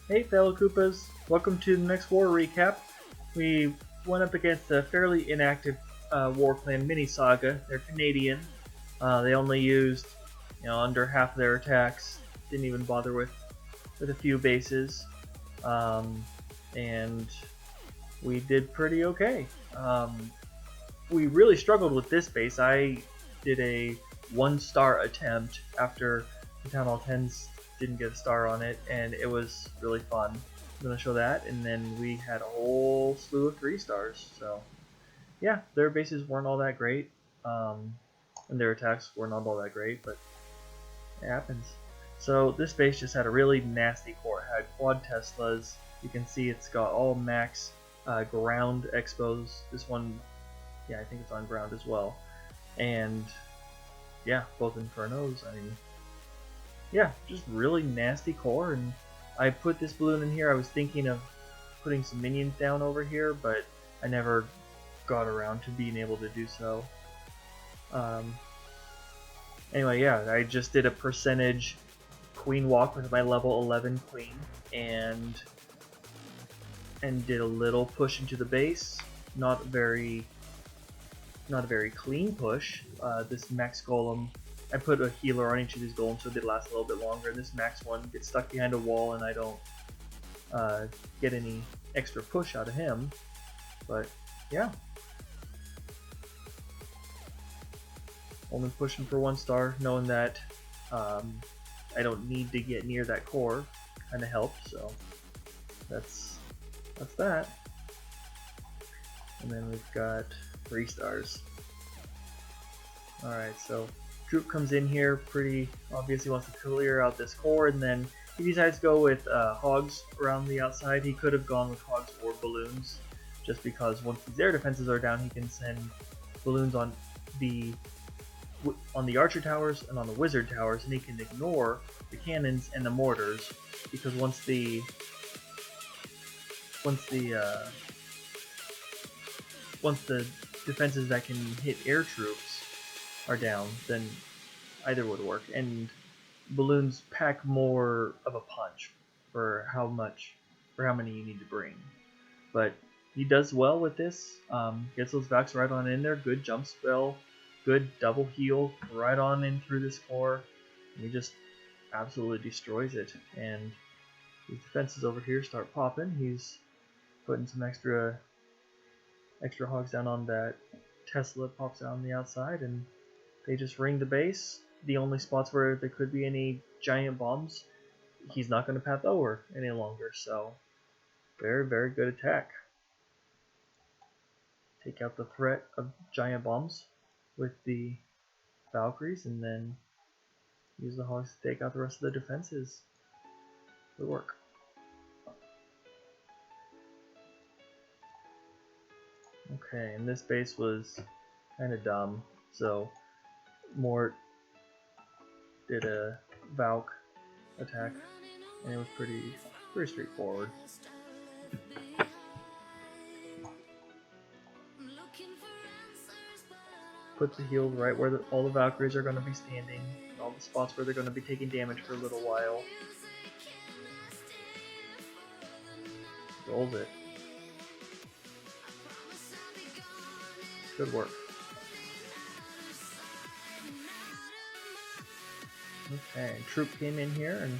Hey fellow Koopas, welcome to the next war recap. We went up against a fairly inactive war clan, Minisaga. They're Canadian. They only used, under half of their attacks. Didn't even bother with a few bases, um, and we did pretty okay. We really struggled with this base. I did a 1-star attempt after the Town Hall 10s didn't get a star on it, and it was really fun. I'm going to show that, and then we had a whole slew of 3 stars. So, yeah, their bases weren't all that great, and their attacks were not all that great, but it happens. So, this base just had a really nasty core. It had quad Teslas. You can see it's got all max ground expos. This one, yeah, I think it's on ground as well. And yeah, both Infernos. I mean, yeah, just really nasty core. And I put this balloon in here. I was thinking of putting some minions down over here, but I never got around to being able to do so. Anyway, yeah, I just did a percentage queen walk with my level 11 queen, and did a little push into the base. Not a very clean push. This max golem, I put a healer on each of these golems so they last a little bit longer. This max one gets stuck behind a wall and I don't get any extra push out of him. But yeah, only pushing for 1 star, knowing that I don't need to get near that core kind of helps. So that's that. And then we've got 3 stars. Alright, so Troupe comes in here, pretty obviously wants to clear out this core, and then he decides to go with hogs around the outside. He could have gone with hogs or balloons, just because once these air defenses are down, he can send balloons on the archer towers and on the wizard towers, and he can ignore the cannons and the mortars, because once the defenses that can hit air troops are down, then either would work. And balloons pack more of a punch for how many you need to bring. But he does well with this. Gets those Vax right on in there. Good jump spell. Good double heal right on in through this core. And he just absolutely destroys it. And his defenses over here start popping. He's putting some extra hogs down on that Tesla, pops out on the outside, and they just ring the base. The only spots where there could be any giant bombs, he's not going to path over any longer. So very, very good attack. Take out the threat of giant bombs with the Valkyries, and then use the hogs to take out the rest of the defenses. Good work. Okay, and this base was kind of dumb. So Mort did a Valk attack, and it was pretty straightforward. Put the heals right where all the Valkyries are going to be standing, all the spots where they're going to be taking damage for a little while. Rolls it. Good work. Okay, Troupe came in here, and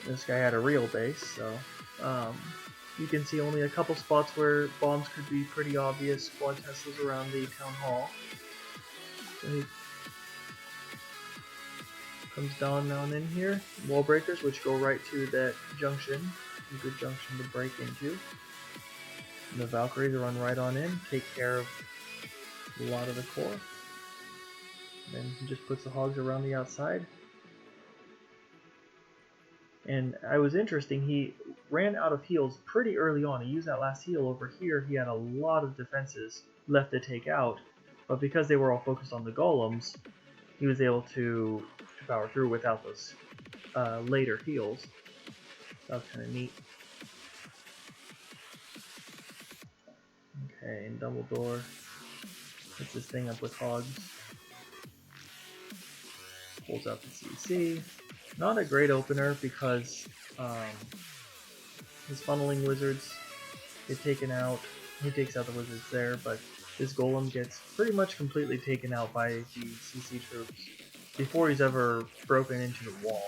this guy had a real base, so you can see only a couple spots where bombs could be pretty obvious. Quad Teslas around the town hall. So he comes down in here. Wall breakers, which go right to that junction. A good junction to break into. And the Valkyries run right on in, take care of a lot of the core. Then he just puts the hogs around the outside. And it was interesting, he ran out of heals pretty early on. He used that last heal over here. He had a lot of defenses left to take out, but because they were all focused on the golems, he was able to power through without those later heals. That was kind of neat. Okay, and Dumbledore puts this thing up with hogs. Pulls out the CC. Not a great opener because his funneling wizards get taken out. He takes out the wizards there, but his golem gets pretty much completely taken out by the CC troops before he's ever broken into the wall.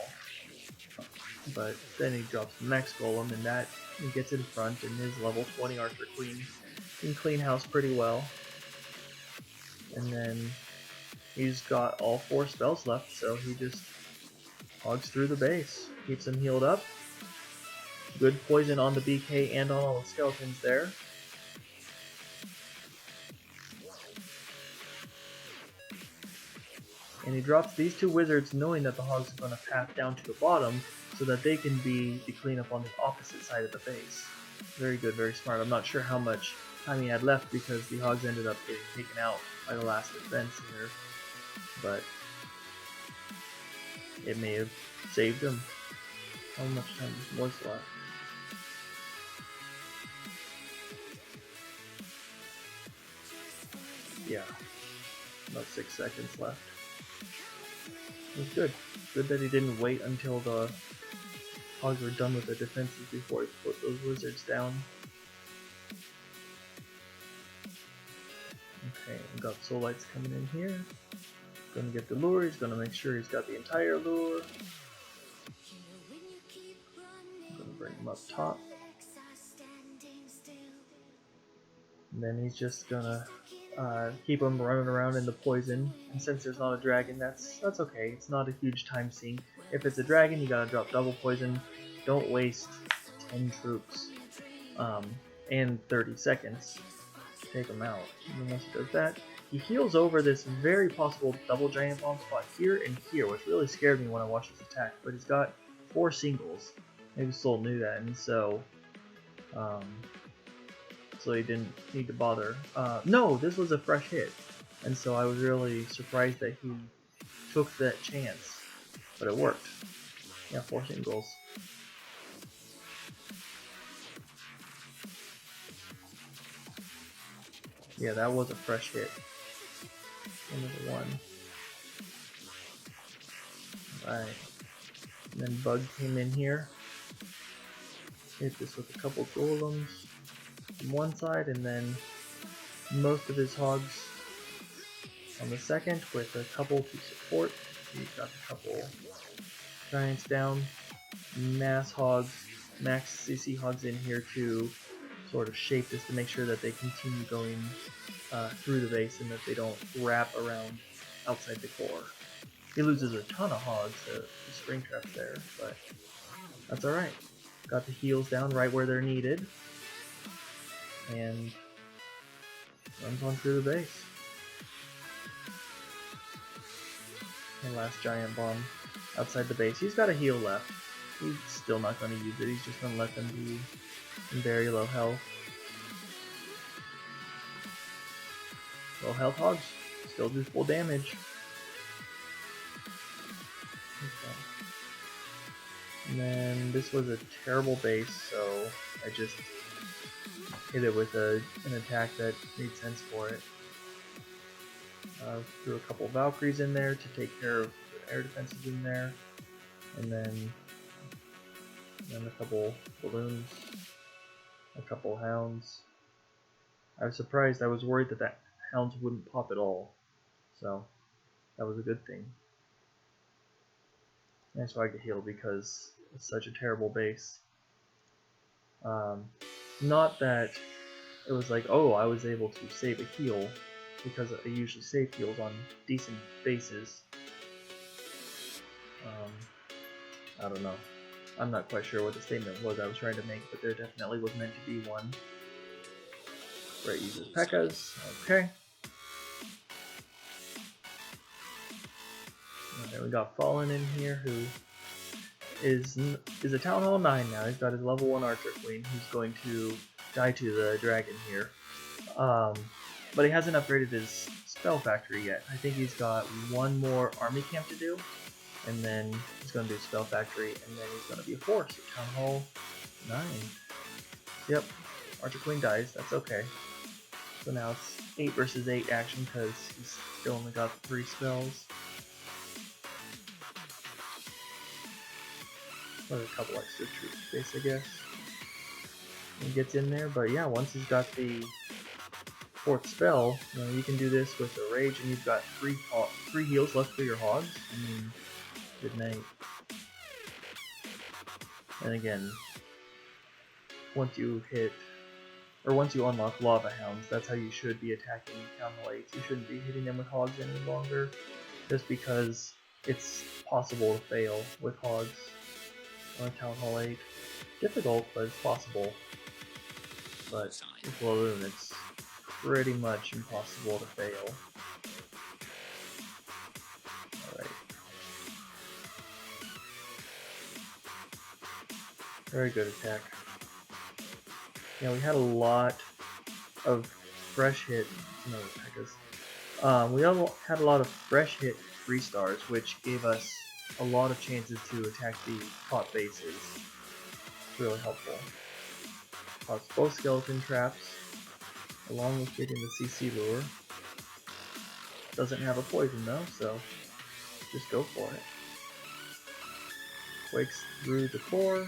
But then he drops the next golem, and that he gets in front, and his level 20 Archer Queen can clean house pretty well. And then he's got all 4 spells left, so he just hogs through the base, keeps them healed up. Good poison on the BK and on all the skeletons there. And he drops these 2 wizards knowing that the hogs are going to path down to the bottom so that they can be the cleanup on the opposite side of the base. Very good, very smart. I'm not sure how much time he had left because the hogs ended up getting taken out by the last defense here, but it may have saved him. How much time was left? Yeah, about 6 seconds left. It was good. Good that he didn't wait until the hogs were done with their defenses before he put those wizards down. Okay, we got Soul Lights coming in here. Gonna get the lure, he's gonna make sure he's got the entire lure. I'm gonna bring him up top. And then he's just gonna keep him running around in the poison. And since there's not a dragon, that's okay. It's not a huge time sink. If it's a dragon, you gotta drop double poison. Don't waste 10 troops and 30 seconds to take them out. And then once he does that, he heals over this very possible double giant bomb spot here and here, which really scared me when I watched his attack. But he's got 4 singles. Maybe Soul knew that, and so he didn't need to bother. No, this was a fresh hit, and so I was really surprised that he took that chance, but it worked. Yeah, 4 singles. Yeah, that was a fresh hit. Another one. Alright. And then Bug came in here. Hit this with a couple golems on one side, and then most of his hogs on the second with a couple to support. He's got a couple giants down. Mass hogs, max CC hogs in here to sort of shape this to make sure that they continue going through the base and that they don't wrap around outside the core. He loses a ton of hogs to the spring traps there, but that's alright. Got the heals down right where they're needed, and runs on through the base. The last giant bomb outside the base. He's got a heal left. He's still not going to use it. He's just going to let them be in very low health. Low health hogs still do full damage. Okay. And then this was a terrible base, so I just hit it with an attack that made sense for it. Threw a couple Valkyries in there to take care of the air defenses in there, and then a couple balloons, a couple hounds. I was surprised. I was worried that hounds wouldn't pop at all, so that was a good thing. And so I get healed because it's such a terrible base. Not that it was like, oh, I was able to save a heal, because I usually save heals on decent bases. I don't know. I'm not quite sure what the statement was I was trying to make, but there definitely was meant to be one. Brette uses P.E.K.K.A.s. Okay. And then we got Fallen in here, who is a Town Hall 9 now. He's got his level 1 Archer Queen, who's going to die to the dragon here. But he hasn't upgraded his spell factory yet. I think he's got one more army camp to do, and then he's going to do spell factory, and then he's going to be a force at Town Hall 9. Yep, Archer Queen dies. That's okay. So now it's 8 versus 8 action because he's still only got 3 spells. With a couple extra troop space, I guess. And gets in there, but yeah, once he's got the 4th spell, you know, you can do this with a rage, and you've got 3 heals left for your hogs. I mean, good night. And again, once you unlock Lava Hounds, that's how you should be attacking Town Hall 8s. You shouldn't be hitting them with hogs any longer, just because it's possible to fail with hogs on Town Hall 8. Difficult, but it's possible. But with Laloon, it's pretty much impossible to fail. Alright. Very good attack. Yeah, we had a lot of fresh hit. No, we had a lot of fresh hit 3-stars, which gave us a lot of chances to attack the top bases. It's really helpful. Caused both skeleton traps, along with getting the CC lure. Doesn't have a poison though, so just go for it. Quakes through the core.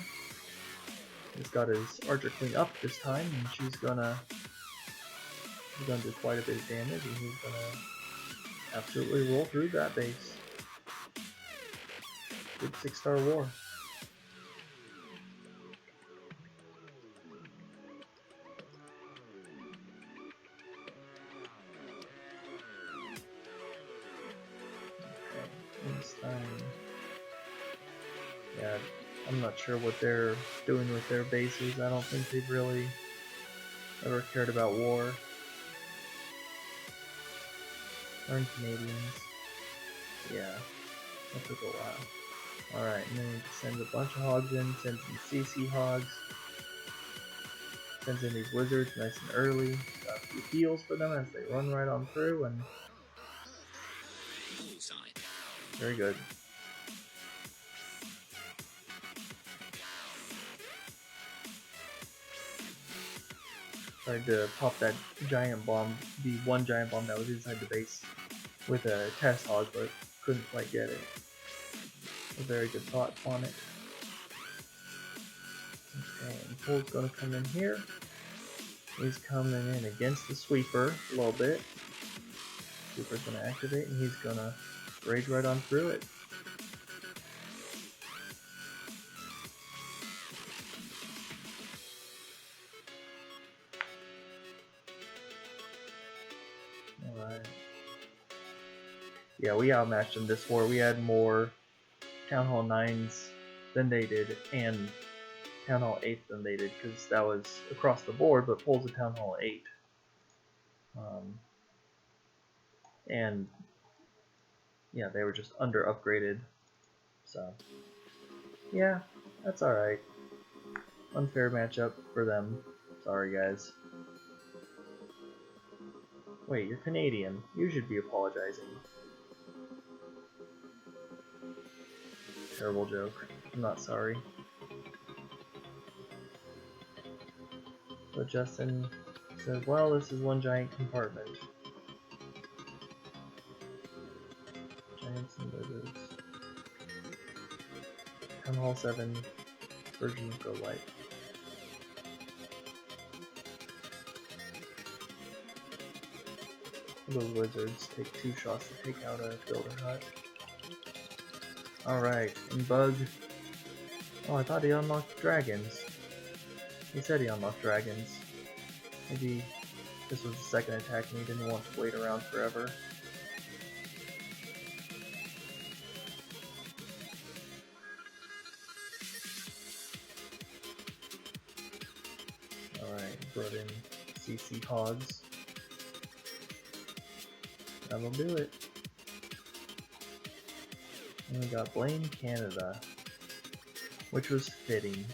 He's got his Archer Queen up this time, and she's gonna do quite a bit of damage, and he's gonna absolutely roll through that base. Good 6-star war. Okay, this time, yeah, I'm not sure what they're doing with their bases. I don't think they've really ever cared about war. Learn Canadians. Yeah, that took a while. Alright, and then he sends a bunch of hogs in, sends some CC hogs, sends in these wizards nice and early, got a few heals for them as they run right on through, and very good. Tried to pop that giant bomb, the one giant bomb that was inside the base with a test hog, but couldn't quite get it. A very good thought on it. Okay, and Pole's gonna come in here. He's coming in against the sweeper a little bit. Sweeper's gonna activate, and he's gonna rage right on through it. Alright. Yeah, we outmatched them this war. We had more Town Hall 9s than they did, and Town Hall 8 than they did, because that was across the board, but Pole's a Town Hall 8. And yeah, they were just under upgraded. So yeah, that's alright. Unfair matchup for them. Sorry guys. Wait, you're Canadian. You should be apologizing. Terrible joke. I'm not sorry. But Justin says, well, this is one giant compartment. Giants and lizards. Town Hall 7 version of Go Light. Those wizards take 2 shots to take out a builder hut. Alright, and Bug. Oh, I thought he unlocked dragons. He said he unlocked dragons. Maybe this was the second attack and he didn't want to wait around forever. Alright, brought in CC hogs. That'll do it. And we got Blame Canada, which was fitting.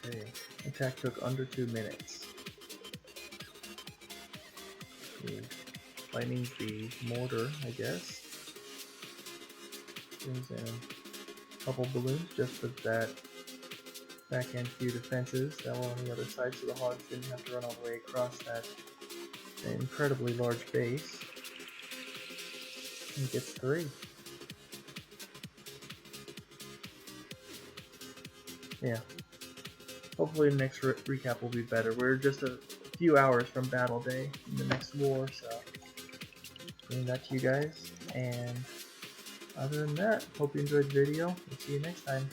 Okay, attack took under 2 minutes. Okay. Lightning's the mortar, I guess. Brings in a couple balloons just for that backhand few defenses that were on the other side, so the hogs didn't have to run all the way across that incredibly large base. He gets 3. Yeah. Hopefully the next recap will be better. We're just a few hours from Battle Day in the next war, so bring that to you guys. And other than that, hope you enjoyed the video. We'll see you next time.